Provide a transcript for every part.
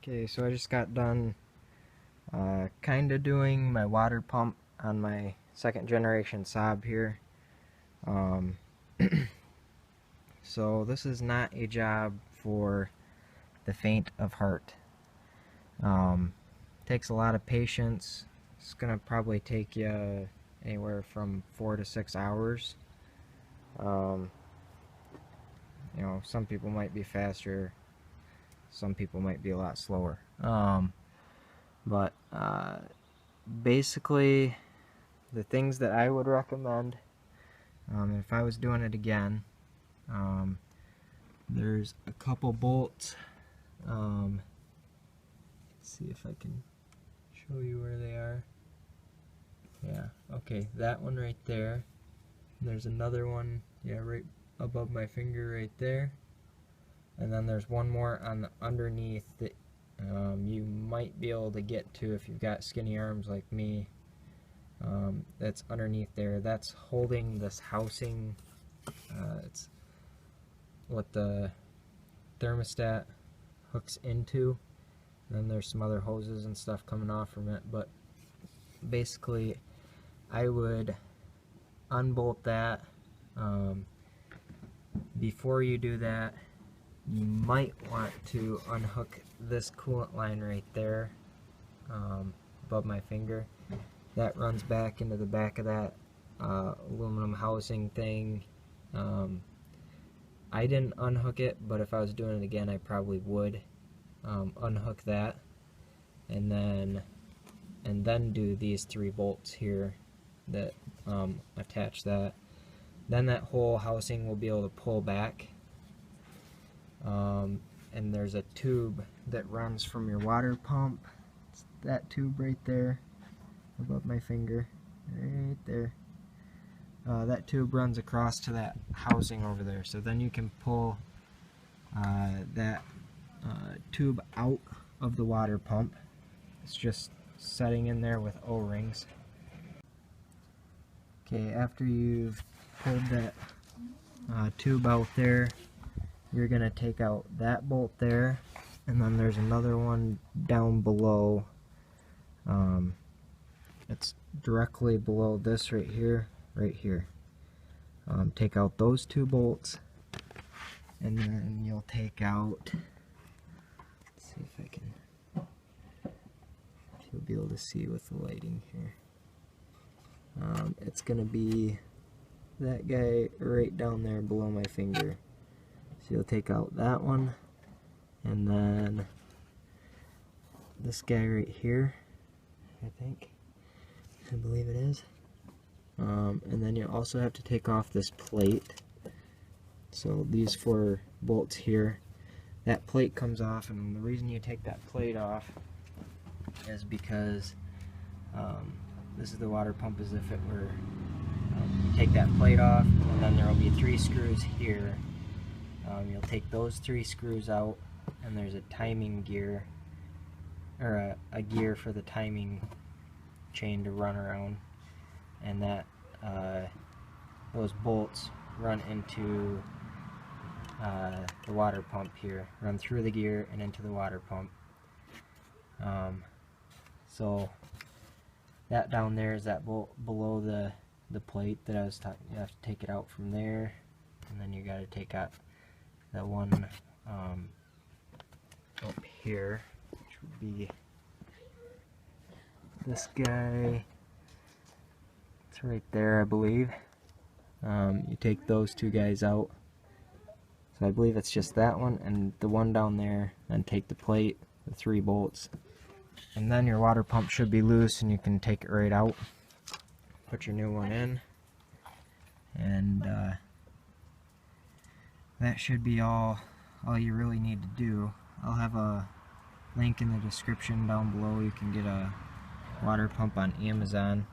Okay, so I just got done kind of doing my water pump on my second generation Saab here. Um, so this is not a job for the faint of heart. Takes a lot of patience. It's gonna probably take you anywhere from 4 to 6 hours. You know, some people might be faster, some people might be a lot slower. But basically, the things that I would recommend, if I was doing it again, there's a couple bolts. Let's see if I can show you where they are. Yeah, okay, that one right there. There's another one, yeah, right above my finger right there. And then there's one more on the underneath that you might be able to get to if you've got skinny arms like me. That's underneath there. That's holding this housing. It's what the thermostat hooks into. And then there's some other hoses and stuff coming off from it. But basically, I would unbolt that. Before you do that, you might want to unhook this coolant line right there, above my finger. That runs back into the back of that aluminum housing thing. I didn't unhook it, but if I was doing it again, I probably would unhook that, and then do these 3 bolts here that attach that. Then that whole housing will be able to pull back. And there's a tube that runs from your water pump. It's that tube right there above my finger, right there. That tube runs across to that housing over there, so then you can pull that tube out of the water pump. It's just setting in there with O-rings. Okay, after you've pulled that tube out there, you're going to take out that bolt there, and then there's another one down below. It's directly below this right here, right here. Take out those 2 bolts, and then you'll take out, let's see if I can, if you'll be able to see with the lighting here. It's going to be that guy right down there below my finger. So you'll take out that one, and then this guy right here, I believe it is. And then you also have to take off this plate. So these 4 bolts here, that plate comes off, and the reason you take that plate off is because this is the water pump as if it were, you take that plate off, and then there will be 3 screws here. You'll take those 3 screws out, and there's a timing gear, or a gear for the timing chain to run around, and that those bolts run into the water pump here, run through the gear and into the water pump. So that down there is that bolt below the plate that I was talking. You have to take it out from there, and then you got to take out that one up here, which would be this guy. It's right there, I believe. You take those 2 guys out. So I believe it's just that one and the one down there, and take the plate, the 3 bolts, and then your water pump should be loose and you can take it right out. Put your new one in, and that should be all you really need to do. I'll have a link in the description down below. You can get a water pump on Amazon,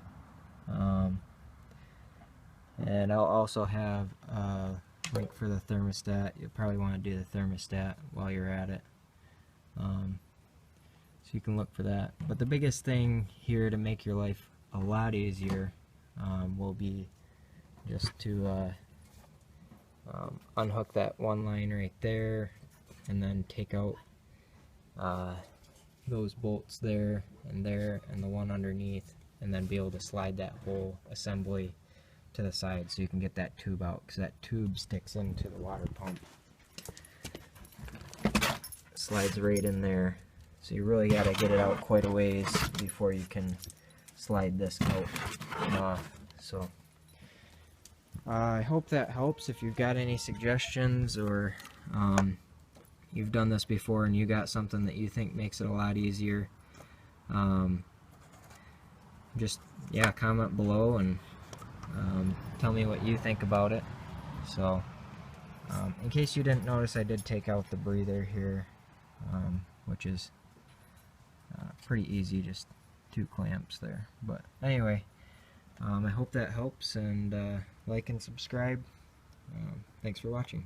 and I'll also have a link for the thermostat. You'll probably want to do the thermostat while you're at it, so you can look for that. But the biggest thing here to make your life a lot easier will be just to unhook that one line right there, and then take out those bolts there and the one underneath, and then be able to slide that whole assembly to the side so you can get that tube out, because that tube sticks into the water pump. Slides right in there, so you really got to get it out quite a ways before you can slide this out and off. So I hope that helps. If you've got any suggestions, or you've done this before and you got something that you think makes it a lot easier, just comment below and tell me what you think about it. So in case you didn't notice, I did take out the breather here, which is pretty easy, just 2 clamps there. But anyway, I hope that helps, and like and subscribe. Thanks for watching.